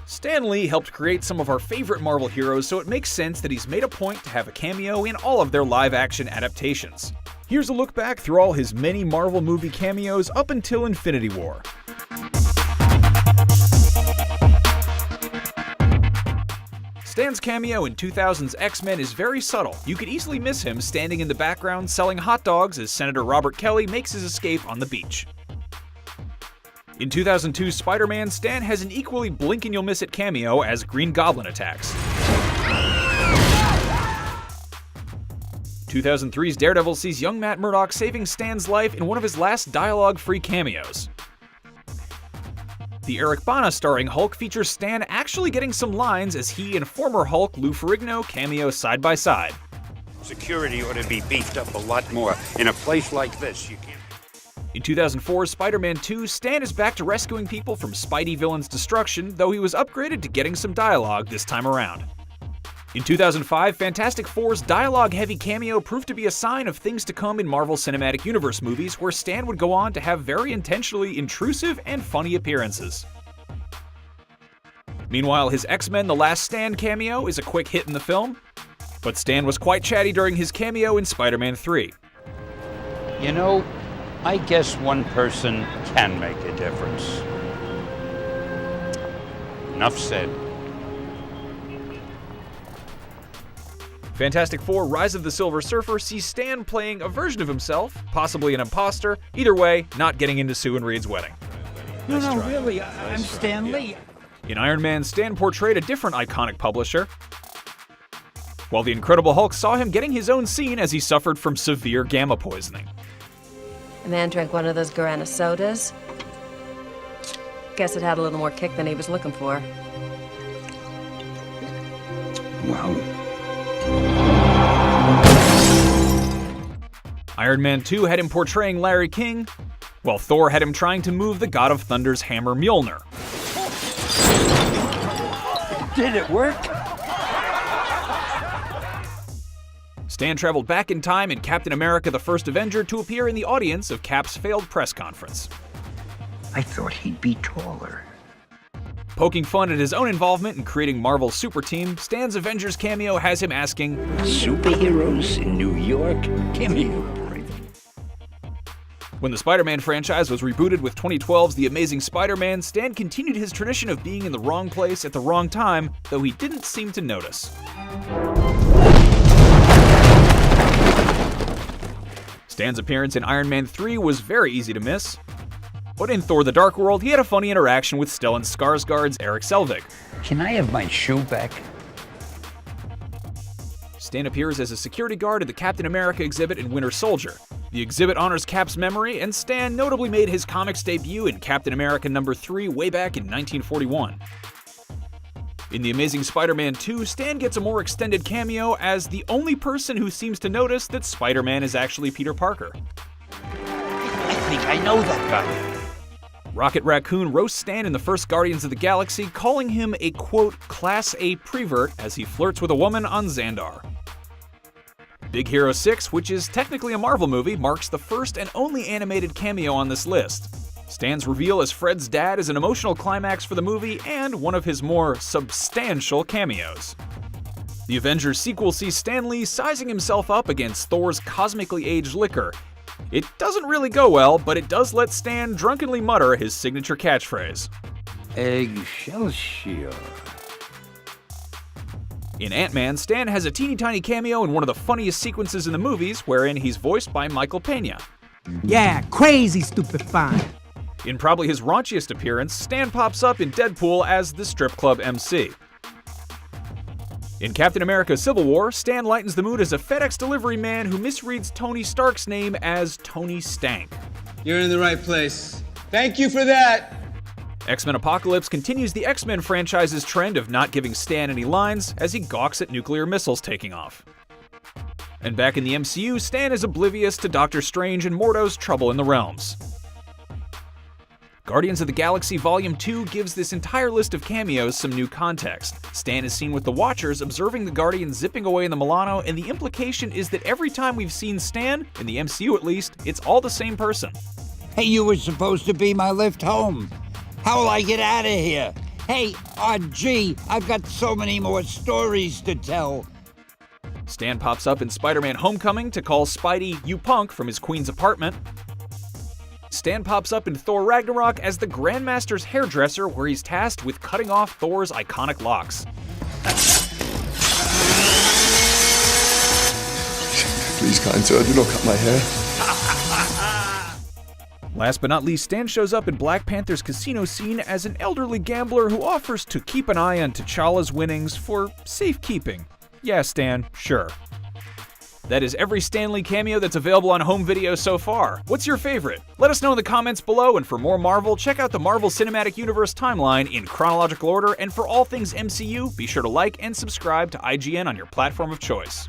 Stan Lee helped create some of our favorite Marvel heroes, so it makes sense that he's made a point to have a cameo in all of their live-action adaptations. Here's a look back through all his many Marvel movie cameos up until Infinity War. Stan's cameo in 2000's X-Men is very subtle. You could easily miss him standing in the background selling hot dogs as Senator Robert Kelly makes his escape on the beach. In 2002's Spider-Man, Stan has an equally blink-and-you'll-miss-it cameo as Green Goblin attacks. 2003's Daredevil sees young Matt Murdock saving Stan's life in one of his last dialogue-free cameos. The Eric Bana starring Hulk features Stan actually getting some lines as he and former Hulk Lou Ferrigno cameo side by side. Security ought to be beefed up a lot more. In a place like this, you can't... In 2004's Spider-Man 2, Stan is back to rescuing people from Spidey villains' destruction, though he was upgraded to getting some dialogue this time around. In 2005, Fantastic Four's dialogue-heavy cameo proved to be a sign of things to come in Marvel Cinematic Universe movies, where Stan would go on to have very intentionally intrusive and funny appearances. Meanwhile, his X-Men The Last Stand cameo is a quick hit in the film, but Stan was quite chatty during his cameo in Spider-Man 3. You know, I guess one person can make a difference. Enough said. Fantastic Four: Rise of the Silver Surfer sees Stan playing a version of himself, possibly an imposter. Either way, not getting into Sue and Reed's wedding. No, really, I'm Stan Lee. In Iron Man, Stan portrayed a different iconic publisher, while the Incredible Hulk saw him getting his own scene as he suffered from severe gamma poisoning. The man drank one of those Guarana sodas. Guess it had a little more kick than he was looking for. Wow. Iron Man 2 had him portraying Larry King, while Thor had him trying to move the God of Thunder's hammer Mjolnir. Did it work? Stan traveled back in time in Captain America: The First Avenger to appear in the audience of Cap's failed press conference. I thought he'd be taller. Poking fun at his own involvement in creating Marvel's super team, Stan's Avengers cameo has him asking, Superheroes in New York? Give me a break. When the Spider-Man franchise was rebooted with 2012's The Amazing Spider-Man, Stan continued his tradition of being in the wrong place at the wrong time, though he didn't seem to notice. Stan's appearance in Iron Man 3 was very easy to miss. But in Thor: The Dark World, he had a funny interaction with Stellan Skarsgård's Erik Selvig. Can I have my shoe back? Stan appears as a security guard at the Captain America exhibit in Winter Soldier. The exhibit honors Cap's memory, and Stan notably made his comics debut in Captain America #3 way back in 1941. In The Amazing Spider-Man 2, Stan gets a more extended cameo as the only person who seems to notice that Spider-Man is actually Peter Parker. I think I know that guy. Rocket Raccoon roasts Stan in the first Guardians of the Galaxy, calling him a, quote, Class A prevert as he flirts with a woman on Xandar. Big Hero 6, which is technically a Marvel movie, marks the first and only animated cameo on this list. Stan's reveal as Fred's dad is an emotional climax for the movie and one of his more substantial cameos. The Avengers sequel sees Stan Lee sizing himself up against Thor's cosmically aged liquor. It doesn't really go well, but it does let Stan drunkenly mutter his signature catchphrase. Excelsior. In Ant-Man, Stan has a teeny tiny cameo in one of the funniest sequences in the movies, wherein he's voiced by Michael Pena. Yeah, crazy stupid fine. In probably his raunchiest appearance, Stan pops up in Deadpool as the strip club MC. In Captain America: Civil War, Stan lightens the mood as a FedEx delivery man who misreads Tony Stark's name as Tony Stank. You're in the right place. Thank you for that! X-Men Apocalypse continues the X-Men franchise's trend of not giving Stan any lines as he gawks at nuclear missiles taking off. And back in the MCU, Stan is oblivious to Doctor Strange and Mordo's trouble in the realms. Guardians of the Galaxy Volume 2 gives this entire list of cameos some new context. Stan is seen with the Watchers observing the Guardians zipping away in the Milano, and the implication is that every time we've seen Stan, in the MCU at least, it's all the same person. Hey, you were supposed to be my lift home. How will I get out of here? Hey, RG, I've got so many more stories to tell. Stan pops up in Spider-Man Homecoming to call Spidey "you punk" from his queen's apartment. Stan pops up in Thor Ragnarok as the Grandmaster's hairdresser, where he's tasked with cutting off Thor's iconic locks. Please, kind sir, do not cut my hair. Last but not least, Stan shows up in Black Panther's casino scene as an elderly gambler who offers to keep an eye on T'Challa's winnings for safekeeping. Yeah, Stan, sure. That is every Stan Lee cameo that's available on home video so far. What's your favorite? Let us know in the comments below, and for more Marvel, check out the Marvel Cinematic Universe timeline in chronological order, and for all things MCU, be sure to like and subscribe to IGN on your platform of choice.